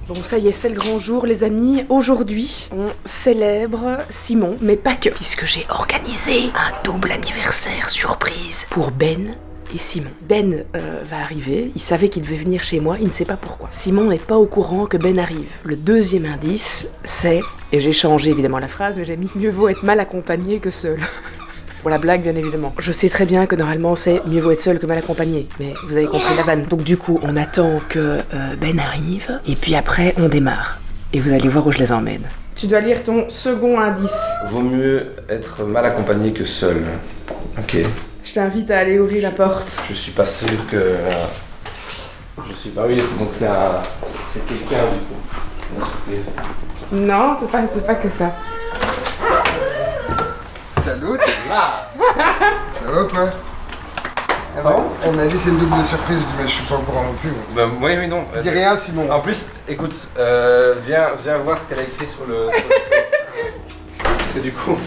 Bon, ça y est, c'est le grand jour, les amis. Aujourd'hui, on célèbre Simon, mais pas que, puisque j'ai organisé un double anniversaire surprise pour Ben et Simon. Ben va arriver, il savait qu'il devait venir chez moi, il ne sait pas pourquoi. Simon n'est pas au courant que Ben arrive. Le deuxième indice, c'est, et j'ai changé évidemment la phrase, mais j'ai mis « mieux vaut être mal accompagné que seul ». Pour la blague, bien évidemment. Je sais très bien que normalement c'est mieux vaut être seul que mal accompagné, mais vous avez compris la vanne. Donc du coup, on attend que Ben arrive, et puis après, on démarre. Et vous allez voir où je les emmène. Tu dois lire ton second indice. Vaut mieux être mal accompagné que seul. Ok. Je t'invite à aller ouvrir la porte. Je suis pas sûr que... Je suis pas... Oui, donc c'est quelqu'un du coup. Une surprise. Non, c'est pas que ça. Salut. Ça va ou quoi? Ah bon? On m'a dit c'est une double surprise, je dis mais je suis pas au courant non plus. Bah, oui, mais non. Dis rien Simon. En plus, écoute, viens voir ce qu'elle a écrit sur le... Parce que du coup,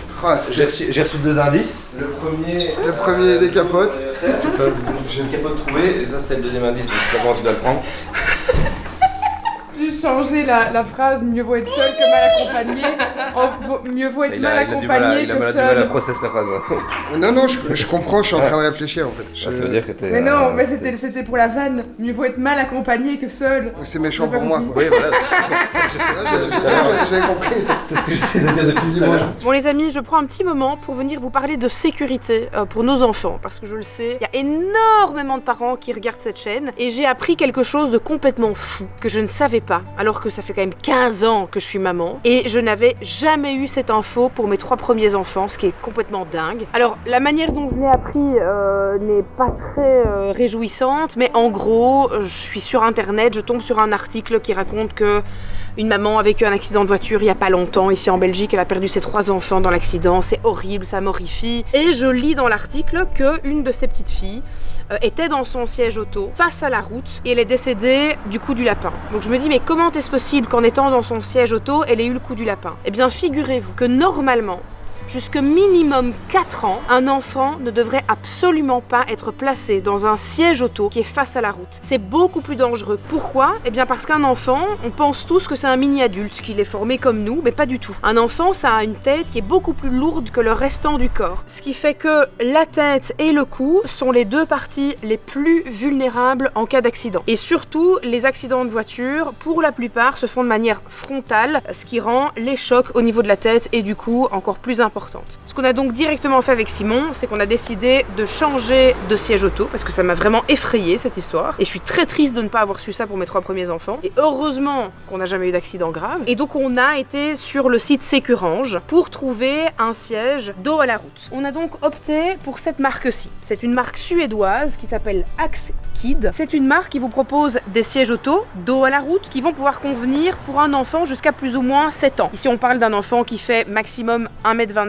j'ai reçu 2 indices. Le premier décapote. J'ai une capote trouvée, et ça c'était le deuxième indice, donc comment tu dois le prendre. J'ai changé la phrase mieux vaut être seul que mal accompagné en mieux vaut être mal accompagné que seul. Il a du mal à processer la phrase. Non, je comprends, je suis en train de réfléchir en fait. Ça veut dire que t'es... Mais non, mais c'était pour la vanne. Mieux vaut être mal accompagné que seul. C'est méchant pour moi quoi. Oui, voilà. J'avais compris. C'est ce que j'essaie de dire depuis dimanche. Bon les amis, je prends un petit moment pour venir vous parler de sécurité pour nos enfants. Parce que je le sais, il y a énormément de parents qui regardent cette chaîne. Et j'ai appris quelque chose de complètement fou que je ne savais pas. Alors que ça fait quand même 15 ans que je suis maman. Et je n'avais jamais eu cette info pour mes 3 premiers enfants, ce qui est complètement dingue. Alors la manière dont je l'ai appris n'est pas très réjouissante. Mais en gros, je suis sur internet, je tombe sur un article qui raconte que une maman a vécu un accident de voiture il n'y a pas longtemps, ici en Belgique, elle a perdu ses 3 enfants dans l'accident, c'est horrible, ça m'horrifie. Et je lis dans l'article qu'une de ses petites filles était dans son siège auto, face à la route, et elle est décédée du coup du lapin. Donc je me dis, mais comment est-ce possible qu'en étant dans son siège auto, elle ait eu le coup du lapin? Eh bien figurez-vous que normalement, jusque minimum 4 ans, un enfant ne devrait absolument pas être placé dans un siège auto qui est face à la route. C'est beaucoup plus dangereux. Pourquoi? Eh bien parce qu'un enfant, on pense tous que c'est un mini-adulte, qu'il est formé comme nous, mais pas du tout. Un enfant, ça a une tête qui est beaucoup plus lourde que le restant du corps. Ce qui fait que la tête et le cou sont les 2 parties les plus vulnérables en cas d'accident. Et surtout, les accidents de voiture, pour la plupart, se font de manière frontale, ce qui rend les chocs au niveau de la tête et du cou encore plus importants. Ce qu'on a donc directement fait avec Simon, c'est qu'on a décidé de changer de siège auto, parce que ça m'a vraiment effrayé cette histoire. Et je suis très triste de ne pas avoir su ça pour mes 3 premiers enfants. Et heureusement qu'on n'a jamais eu d'accident grave. Et donc on a été sur le site Sécurange pour trouver un siège dos à la route. On a donc opté pour cette marque-ci. C'est une marque suédoise qui s'appelle Axkid. C'est une marque qui vous propose des sièges auto dos à la route qui vont pouvoir convenir pour un enfant jusqu'à plus ou moins 7 ans. Ici on parle d'un enfant qui fait maximum 1m25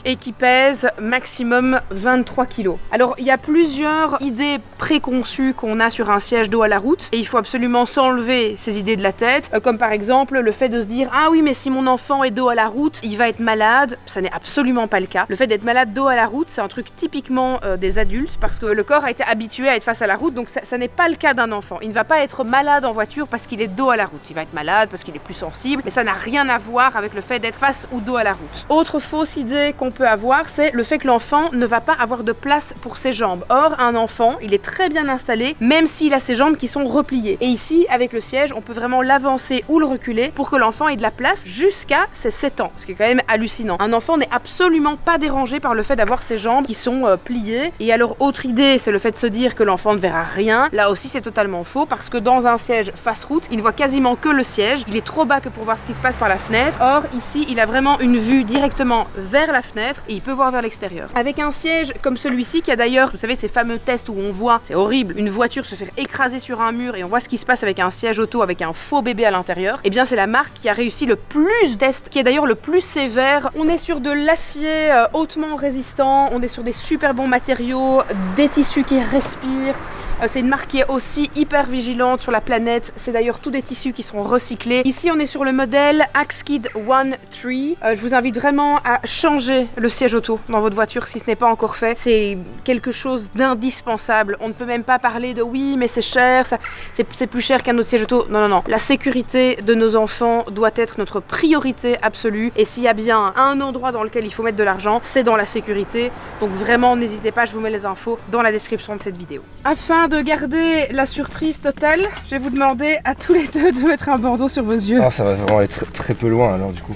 et qui pèse maximum 23 kg. Alors il y a plusieurs idées préconçues qu'on a sur un siège dos à la route et il faut absolument s'enlever ces idées de la tête, comme par exemple le fait de se dire ah oui mais si mon enfant est dos à la route il va être malade. Ça n'est absolument pas le cas. Le fait d'être malade dos à la route c'est un truc typiquement des adultes parce que le corps a été habitué à être face à la route, donc ça n'est pas le cas d'un enfant. Il ne va pas être malade en voiture parce qu'il est dos à la route. Il va être malade parce qu'il est plus sensible, mais ça n'a rien à voir avec le fait d'être face ou dos à la route. Autre fausse idée qu'on peut avoir, c'est le fait que l'enfant ne va pas avoir de place pour ses jambes. Or, un enfant, il est très bien installé, même s'il a ses jambes qui sont repliées. Et ici, avec le siège, on peut vraiment l'avancer ou le reculer pour que l'enfant ait de la place jusqu'à ses 7 ans, ce qui est quand même hallucinant. Un enfant n'est absolument pas dérangé par le fait d'avoir ses jambes qui sont pliées. Et alors, autre idée, c'est le fait de se dire que l'enfant ne verra rien. Là aussi, c'est totalement faux, parce que dans un siège face route, il ne voit quasiment que le siège. Il est trop bas que pour voir ce qui se passe par la fenêtre. Or, ici, il a vraiment une vue directement vers la fenêtre et il peut voir vers l'extérieur. Avec un siège comme celui-ci, qui a d'ailleurs, vous savez, ces fameux tests où on voit, c'est horrible, une voiture se faire écraser sur un mur et on voit ce qui se passe avec un siège auto avec un faux bébé à l'intérieur, et bien c'est la marque qui a réussi le plus test, qui est d'ailleurs le plus sévère. On est sur de l'acier hautement résistant, on est sur des super bons matériaux, des tissus qui respirent, C'est une marque qui est aussi hyper vigilante sur la planète. C'est d'ailleurs tous des tissus qui sont recyclés. Ici, on est sur le modèle Axkid One 3. Je vous invite vraiment à changer le siège auto dans votre voiture si ce n'est pas encore fait. C'est quelque chose d'indispensable. On ne peut même pas parler de oui, mais c'est cher, c'est plus cher qu'un autre siège auto. Non, non, non. La sécurité de nos enfants doit être notre priorité absolue. Et s'il y a bien un endroit dans lequel il faut mettre de l'argent, c'est dans la sécurité. Donc vraiment, n'hésitez pas, je vous mets les infos dans la description de cette vidéo. Afin de garder la surprise totale, je vais vous demander à tous les deux de mettre un bandeau sur vos yeux. Ah, ça va vraiment aller très peu loin alors du coup.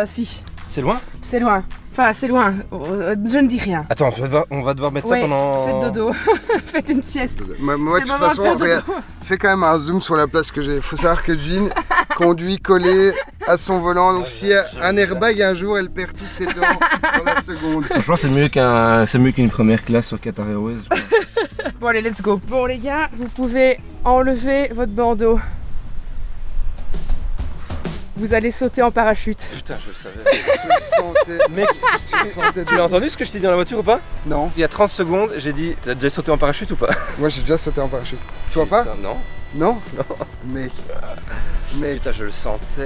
Si. C'est loin? C'est loin. Enfin, c'est loin. Je ne dis rien. Attends, on va devoir mettre ça pendant... Faites dodo. Faites une sieste. Moi de toute façon, regarde, fais quand même un zoom sur la place que j'ai. Faut savoir que Jean conduit collé à son volant. Donc s'il y a un airbag un jour, elle perd toutes ses dents dans la seconde. Franchement, c'est mieux qu'une première classe sur Qatar Airways. Bon allez, let's go. Bon les gars, vous pouvez enlever votre bandeau. Vous allez sauter en parachute. Putain, je le savais. Je le sentais. Mec, tu l'as entendu ce que je t'ai dit dans la voiture ou pas? Non. Il y a 30 secondes, j'ai dit, t'as déjà sauté en parachute ou pas? Moi j'ai déjà sauté en parachute. Toi pas? Non. Non. Non. Mec. Putain, je le sentais. Tu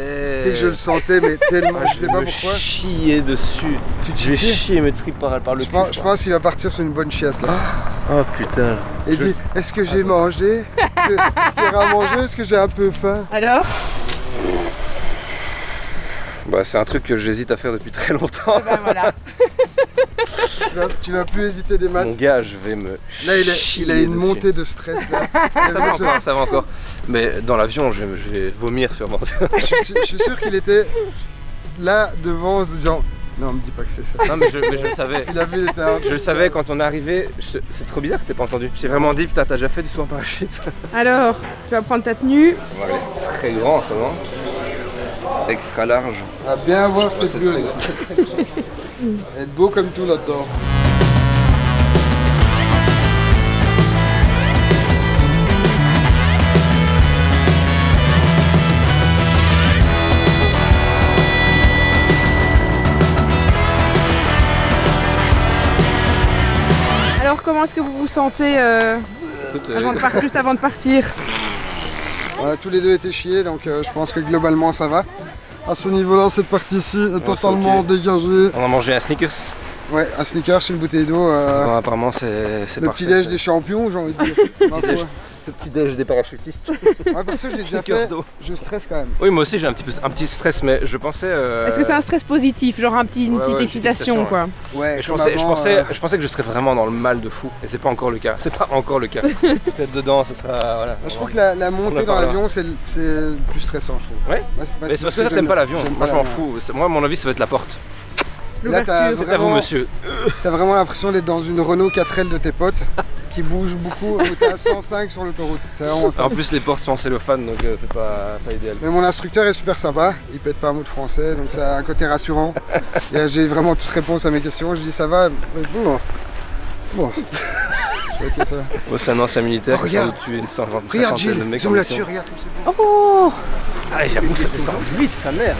sais que je le sentais, mais tellement, je sais pas pourquoi. Je chier dessus. Je vais chier mes tripes par le cul. Je pense qu'il va partir sur une bonne chiasse là. Oh putain. Et dit, est-ce que j'ai mangé? Est-ce qu'il y aura à manger? Est-ce que j'ai un peu faim? Alors? Bah, c'est un truc que j'hésite à faire depuis très longtemps. Ben voilà. Tu vas plus hésiter des masses. Mon gars, je vais me Là, il a une montée de stress là. Ça va encore. Mais dans l'avion, je vais vomir sûrement. Je suis sûr qu'il était là devant en se disant non, me dis pas que c'est ça. Non, mais je le savais. Il a vu, il était un... Je le savais quand on est arrivé. C'est trop bizarre que t'aies pas entendu. J'ai vraiment dit, putain, t'as déjà fait du saut en parachute. Alors, tu vas prendre ta tenue. Ça va aller très grand, ça va. Extra large. À bien voir cette gueule. Être beau comme tout là-dedans. Alors, comment est-ce que vous vous sentez Écoute, juste avant de partir? On a tous les deux été chiés, donc je pense que globalement ça va. À ce niveau-là, cette partie-ci est totalement dégagée. On a mangé un Snickers. Ouais, un Snickers, une bouteille d'eau. Bon, apparemment, c'est parfait. Le petit-déj des champions, j'ai envie de dire. Le petit-déj des parachutistes. Ouais, parce que je l'ai déjà Snickers fait. d'eau. Je stresse quand même. Oui, moi aussi j'ai un petit stress, mais je pensais. Est-ce que c'est un stress positif, genre une petite excitation quoi? Ouais, Mais je pensais que je serais vraiment dans le mal de fou, et c'est pas encore le cas. C'est pas encore le cas. Peut-être dedans, ce sera. Voilà. Je trouve que la montée dans l'avion, c'est le plus stressant, je trouve. Ouais. Mais c'est parce que toi t'aimes pas l'avion. Moi je m'en fous. Moi, à mon avis, ça va être la porte. Là, C'est à vous, monsieur. T'as vraiment l'impression d'être dans une Renault 4L de tes potes qui bouge beaucoup, où t'es à 105 sur l'autoroute. C'est vraiment ça. En plus, les portes sont en cellophane, donc c'est pas idéal. Mais mon instructeur est super sympa, il pète pas un mot de français, donc ça a un côté rassurant. J'ai vraiment toute réponse à mes questions, je dis ça va, bon. Ok, ça va. Moi, c'est un ancien militaire qui a sans regarde. doute tué une cinquantaine Regarde de Gilles, mecs en zoom mission. là-dessus, regarde comme c'est beau. Oh! Ah, j'avoue que ça descend vite, sa mère.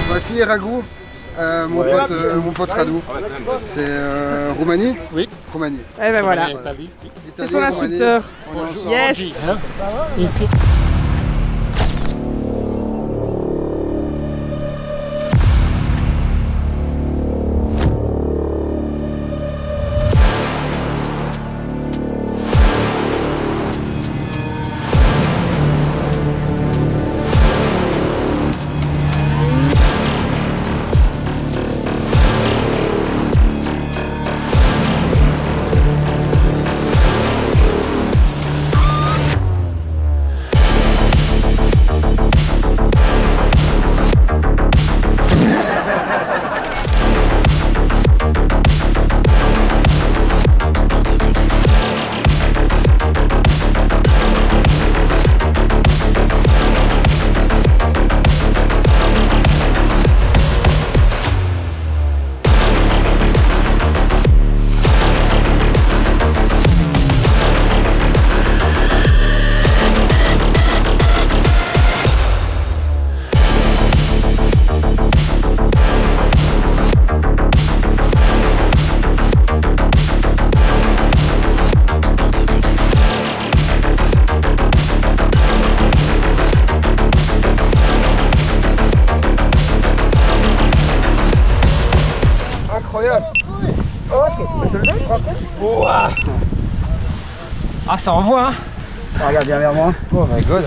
Voici Ragou, mon pote Radou. C'est Roumanie? Oui. Roumanie. Eh ben voilà. Italie. C'est son instructeur. On est ensemble. Yes! Ici. viens. Ok, tu peux te lever, tranquille. Ouah. Ah, ça envoie, hein. Ah, regarde, viens vers moi. Oh my god.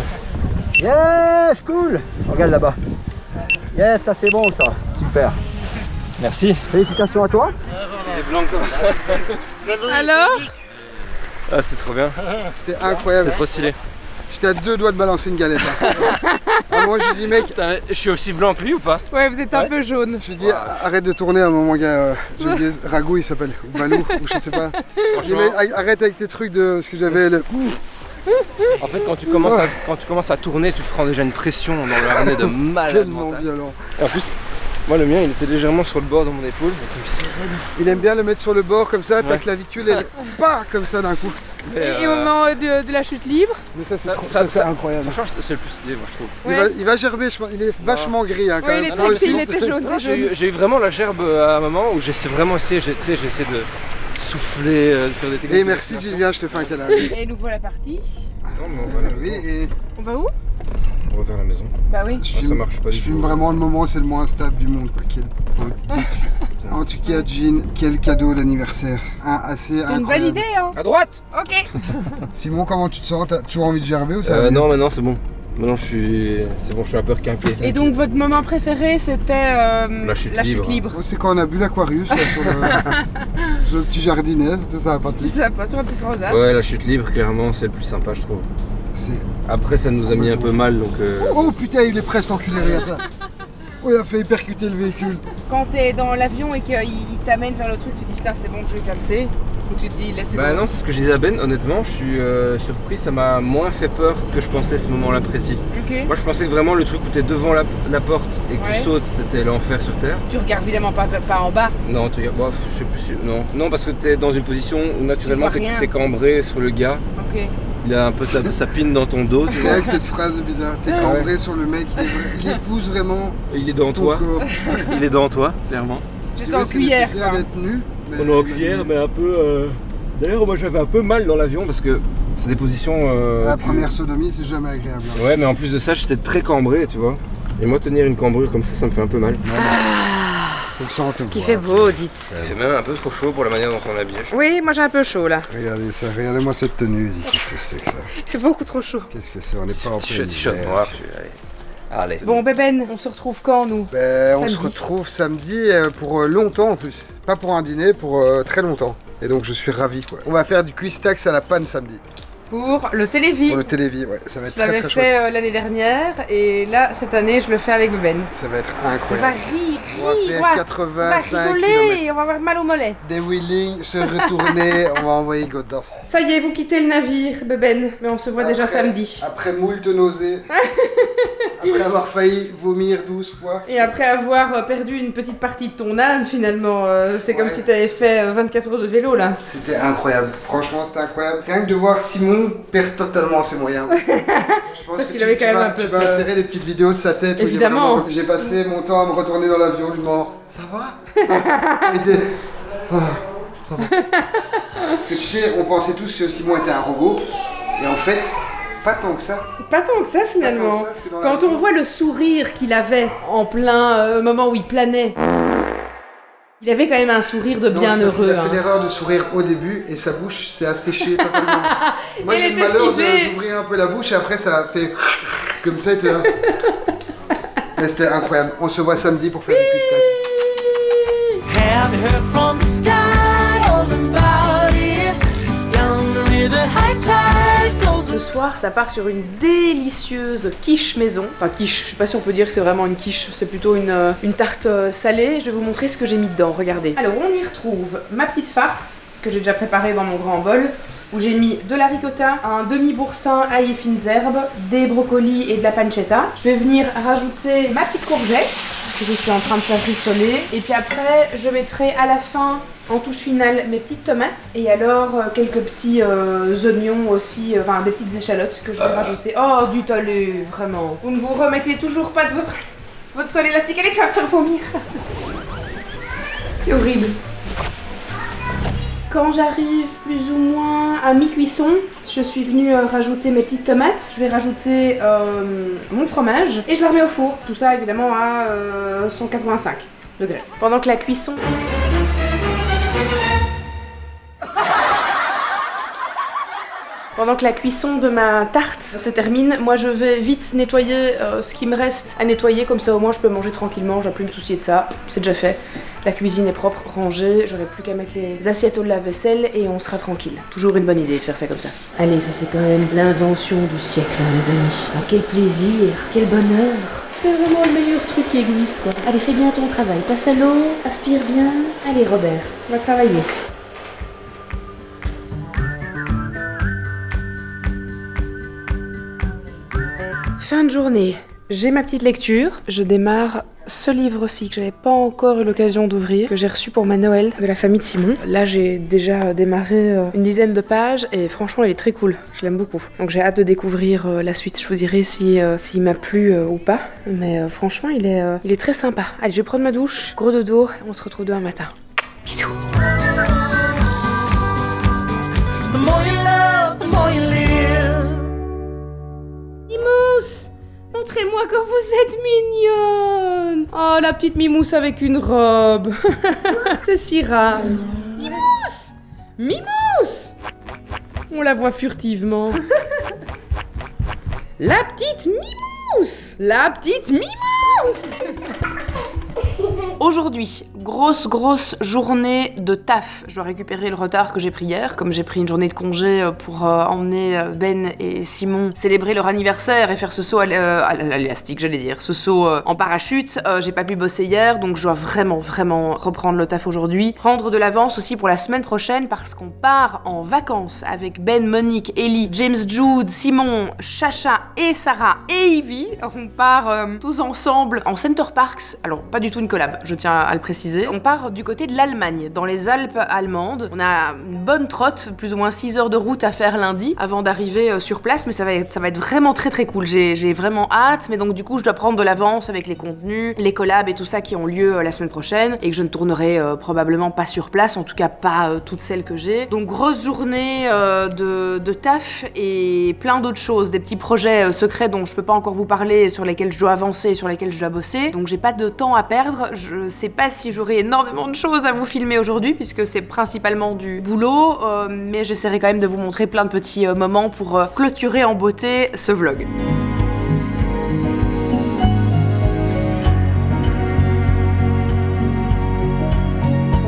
Yes, cool. Regarde là-bas. Yes, ça c'est bon, ça. Super. Merci. Félicitations à toi. C'est blanc comme. Alors? Ah, c'était trop bien. C'était incroyable. C'est trop stylé. J'étais à 2 doigts de balancer une galette. Hein. Ah, moi j'ai dit mec, Putain, je suis aussi blanc que lui ou pas? Ouais, vous êtes un peu jaune. je dis arrête de tourner à un moment gars. J'ai oublié, Rago il s'appelle, ou Balou, ou je sais pas. Je dis, mais arrête avec tes trucs de ce que j'avais. En fait, quand tu commences à tourner, tu te prends déjà une pression dans le harnais de malade Tellement mental. violent. Et en plus, moi le mien il était légèrement sur le bord de mon épaule, donc il me serrait de fou. Il aime bien le mettre sur le bord comme ça, ta Ouais. clavicule elle part comme ça d'un coup. Et au moment de la chute libre? Mais ça c'est ça- incroyable. Franchement, c'est le plus stylé, moi je trouve. Ouais. Il va gerber, je pense. Il est vachement gris hein, quand Ouais, même. il est Pour le très gris, il sens. était jaune. t'es jaune. J'ai eu vraiment la gerbe à un moment où j'ai vraiment essayé, j'ai essayé de souffler, de faire des techniques. Et merci Gilles, viens, je te fais un câlin. Et nous voilà partis. Non, mais on va, Oui, et On va où? on va vers la maison. Bah oui. je Ah, ça filme, marche pas je du filme tout. vraiment le moment, c'est le moins instable du monde. Quoi. En tout cas, Jean, quel cadeau d'anniversaire. Assez C'est une bonne incroyable. idée, hein? À droite. Ok. Simon, comment tu te sens? T'as toujours envie de gerber ou ça va mieux? Non, maintenant c'est bon. Maintenant c'est bon, je suis un peu requinqué. Et donc votre moment préféré c'était La chute libre. Oh, c'est quand on a bu l'Aquarius là, sur le petit jardinet, c'était sympathique. Ça passe sur un petit transat. Ouais, la chute libre, clairement, c'est le plus sympa, je trouve. C'est... Après, ça nous a mis un peu mal, donc. Oh putain, il est presque enculé, regarde ça. Oh, il a failli percuter le véhicule. Quand t'es dans l'avion et qu'il t'amène vers le truc, tu te dis putain c'est bon, je vais clamser. Et tu te dis laisse Bah non, c'est ce que je disais à Ben, honnêtement, je suis surpris, ça m'a moins fait peur que je pensais ce moment-là précis. Ok. Moi je pensais que vraiment le truc où t'es devant la porte et que Ouais. tu sautes, c'était l'enfer sur Terre. Tu regardes évidemment pas en bas. Non, tu regardes, je sais plus si... Non, parce que t'es dans une position où naturellement Tu vois rien. t'es cambré sur le gars. Ok. Il a un peu sa pine dans ton dos, tu C'est vois. vrai que cette phrase est bizarre. T'es cambré sur le mec, il épouse vraiment Et il est dans ton toi, corps. il est dans toi, clairement. J'étais Tu en vois, c'est cuillère nécessaire quoi. d'être nu. Mais On est en cuillère, mais un peu... D'ailleurs, moi j'avais un peu mal dans l'avion parce que c'est des positions... La que- première sodomie, c'est jamais agréable. hein. Ouais, mais en plus de ça, j'étais très cambré, tu vois. Et moi, tenir une cambrure comme ça me fait un peu mal. Comme ça, on te Qui voit. fait beau, dites. Il fait même un peu trop chaud pour la manière dont on est habillé. Oui, moi j'ai un peu chaud là. Regardez ça, regardez-moi cette tenue. Qu'est-ce que c'est que ça? C'est beaucoup trop chaud. Qu'est-ce que c'est? On n'est pas en plein T-shirt hiver. noir, allez. Bon Bébène, on se retrouve quand nous? Ben, on se Samedi. retrouve samedi pour longtemps en plus. Pas pour un dîner, pour très longtemps. Et donc je suis ravi quoi. On va faire du quiz tax à la panne samedi. Pour le Télévis. Pour le télévis, ouais. Ça va être Je l'avais très très chouette. fait l'année dernière et là cette année je le fais avec Bébène. Ça va être On va incroyable. rire, On va faire on va 85 km. rigoler, on va avoir mal au mollet. Des wheelings, se retourner, on va envoyer Godard. Ça y est, vous quittez le navire, Bébène, mais on se voit déjà samedi. Après moult nausées, après avoir failli vomir 12 fois. Et après avoir perdu une petite partie de ton âme, finalement, c'est comme Ouais. si t'avais fait 24 heures de vélo là. C'était incroyable, franchement c'était incroyable. Rien que de voir Simon perdre totalement ses moyens. Je pense Parce que qu'il avait quand même un peu tu vas peur. insérer des petites vidéos de sa tête. où il est Évidemment. vraiment- J'ai passé mon temps à me retourner dans l'avion, lui demandant ça va. Il était, oh, ça va. Parce que tu sais, on pensait tous que Simon était un robot. Et en fait, pas tant que ça. Pas tant que ça finalement. Pas tant que ça, parce que dans Quand l'avion- on voit le sourire qu'il avait en plein moment où il planait, il avait quand même un sourire de Non, bien c'est parce qu'il heureux. a fait hein. l'erreur de sourire au début et sa bouche s'est asséchée totalement. Moi Il j'ai le était malheur figé. d'ouvrir un peu la bouche et après ça a fait comme ça et tout là. Mais c'était incroyable. On se voit samedi pour faire du quiz test. Had her from the sky, all about it. Down the river, high tide flows. Ce soir, ça part sur une délicieuse quiche maison. Enfin, quiche, je sais pas si on peut dire que c'est vraiment une quiche, c'est plutôt une tarte salée. Je vais vous montrer ce que j'ai mis dedans, regardez. Alors, on y retrouve ma petite farce, que j'ai déjà préparée dans mon grand bol, où j'ai mis de la ricotta, un demi-boursin ail et fines herbes, des brocolis et de la pancetta. Je vais venir rajouter ma petite courgette, que je suis en train de faire rissoler. Et puis après, je mettrai à la fin, en touche finale, mes petites tomates. Et alors, quelques petits oignons aussi, enfin des petites échalotes que je vais rajouter. Oh, du tollé, vraiment. Vous ne vous remettez toujours pas de votre sol élastique. Allez, tu vas me faire vomir. C'est horrible. Quand j'arrive plus ou moins à mi-cuisson, je suis venue rajouter mes petites tomates, je vais rajouter mon fromage et je le remets au four. Tout ça évidemment à 185 degrés. Pendant que la cuisson Pendant que la cuisson de ma tarte se termine, moi je vais vite nettoyer ce qui me reste à nettoyer, comme ça au moins je peux manger tranquillement, j'ai plus me soucier de ça, c'est déjà fait. La cuisine est propre, rangée, j'aurai plus qu'à mettre les assiettes au lave-vaisselle et on sera tranquille. Toujours une bonne idée de faire ça comme ça. Allez, ça c'est quand même l'invention du siècle, hein, les amis. Ah, quel plaisir, quel bonheur. C'est vraiment le meilleur truc qui existe, quoi. Allez, fais bien ton travail, passe à l'eau, aspire bien. Allez Robert, on va travailler. Fin de journée, j'ai ma petite lecture. Je démarre ce livre-ci que j'avais pas encore eu l'occasion d'ouvrir, que j'ai reçu pour ma Noël de la famille de Simon. Là, j'ai déjà démarré une dizaine de pages et franchement, il est très cool. Je l'aime beaucoup. Donc j'ai hâte de découvrir la suite. Je vous dirai s'il m'a plu ou pas. Mais franchement, il est très sympa. Allez, je vais prendre ma douche, gros dodo, et on se retrouve demain matin. Bisous. The more you love, the more you live. Mimousse, montrez-moi comme vous êtes mignonne. Oh, la petite Mimousse avec une robe. C'est si rare. Mimousse, Mimousse. On la voit furtivement. La petite Mimousse. La petite Mimousse. Aujourd'hui, grosse journée de taf. Je dois récupérer le retard que j'ai pris hier, comme j'ai pris une journée de congé pour emmener Ben et Simon célébrer leur anniversaire et faire ce saut à l'élastique, j'allais dire, ce saut en parachute. J'ai pas pu bosser hier, donc je dois vraiment reprendre le taf aujourd'hui. Prendre de l'avance aussi pour la semaine prochaine parce qu'on part en vacances avec Ben, Monique, Ellie, James, Jude, Simon, Chacha et Sarah et Ivy. On part tous ensemble en Center Parcs. Alors, pas du tout une collab, je tiens à le préciser. On part du côté de l'Allemagne, dans les Alpes allemandes. On a une bonne trotte, plus ou moins 6 heures de route à faire lundi avant d'arriver sur place, mais ça va être vraiment très cool. J'ai vraiment hâte, mais donc du coup je dois prendre de l'avance avec les contenus, les collabs et tout ça qui ont lieu la semaine prochaine et que je ne tournerai probablement pas sur place, en tout cas pas toutes celles que j'ai. Donc grosse journée de taf et plein d'autres choses, des petits projets secrets dont je peux pas encore vous parler, sur lesquels je dois avancer, sur lesquels je dois bosser. Donc j'ai pas de temps à perdre. Je sais pas si j'aurai énormément de choses à vous filmer aujourd'hui puisque c'est principalement du boulot, mais j'essaierai quand même de vous montrer plein de petits moments pour clôturer en beauté ce vlog.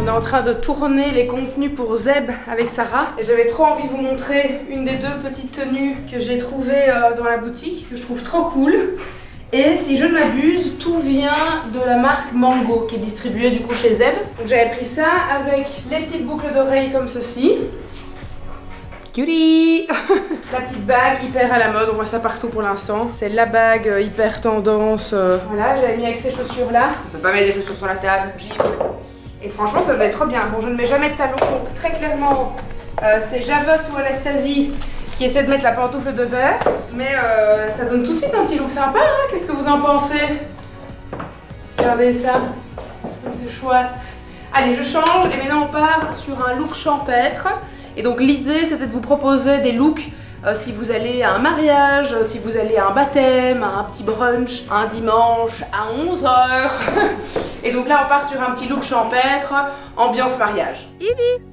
On est en train de tourner les contenus pour Zeb avec Sarah et j'avais trop envie de vous montrer une des deux petites tenues que j'ai trouvées dans la boutique, que je trouve trop cool. Et si je ne m'abuse, tout vient de la marque Mango qui est distribuée du coup chez Zeb. Donc j'avais pris ça avec les petites boucles d'oreilles comme ceci. Cutie. La petite bague hyper à la mode, on voit ça partout pour l'instant. C'est la bague hyper tendance. Voilà, j'avais mis avec ces chaussures là. On peut pas mettre des chaussures sur la table, Gilles. Et franchement ça doit être trop bien. Bon, je ne mets jamais de talons, donc très clairement c'est Javotte ou Anastasie qui essaie de mettre la pantoufle de verre, mais ça donne tout de suite un petit look sympa, hein. Qu'est-ce que vous en pensez? Regardez ça, comme c'est chouette. Allez, je change et maintenant on part sur un look champêtre. Et donc l'idée c'était de vous proposer des looks si vous allez à un mariage, si vous allez à un baptême, à un petit brunch, un dimanche à 11h. Et donc là on part sur un petit look champêtre, ambiance mariage. Ivy.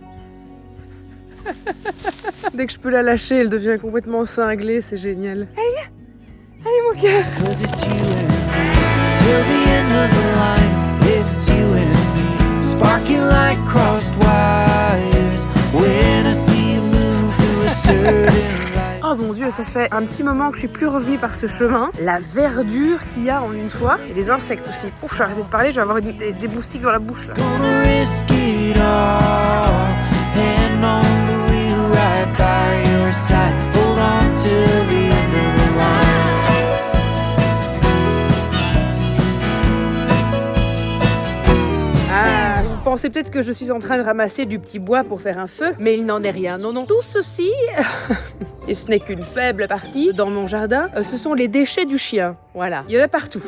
Dès que je peux la lâcher, elle devient complètement cinglée, c'est génial. Allez, viens. Allez mon cœur. Cause it's you and me till the end of the line. It's you and me sparking like crossed wires. When I see you move through a certain light. Oh mon dieu, ça fait un petit moment que je suis plus revenue par ce chemin. La verdure qu'il y a en une fois. Et des insectes aussi. Ouf, je vais arrêter de parler, je vais avoir des moustiques dans la bouche là. Gonna risk it all. Hand on the wheel right by your side. Hold on to the end of the line. Ah, vous pensez peut-être que je suis en train de ramasser du petit bois pour faire un feu, mais il n'en est rien. Non, tout ceci, et ce n'est qu'une faible partie dans mon jardin, ce sont les déchets du chien. Voilà, il y en a partout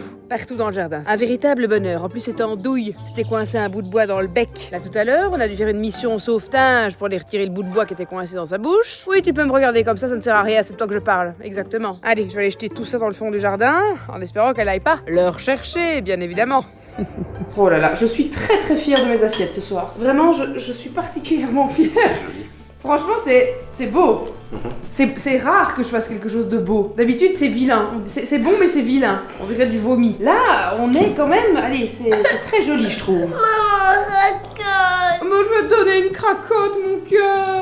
dans le jardin. Un véritable bonheur. En plus, c'était en douille. C'était coincé un bout de bois dans le bec. Là, tout à l'heure, on a dû faire une mission sauvetage pour aller retirer le bout de bois qui était coincé dans sa bouche. Oui, tu peux me regarder comme ça ne sert à rien, c'est de toi que je parle. Exactement. Allez, je vais aller jeter tout ça dans le fond du jardin, en espérant qu'elle aille pas le rechercher, bien évidemment. Oh là là, je suis très fière de mes assiettes ce soir. Vraiment, je suis particulièrement fière. Franchement, c'est beau. C'est rare que je fasse quelque chose de beau. D'habitude, c'est vilain. C'est bon, mais c'est vilain. On dirait du vomi. Là, on est quand même... Allez, c'est très joli, je trouve. Maman, raconte. Mais je vais te donner une cracotte, mon cœur.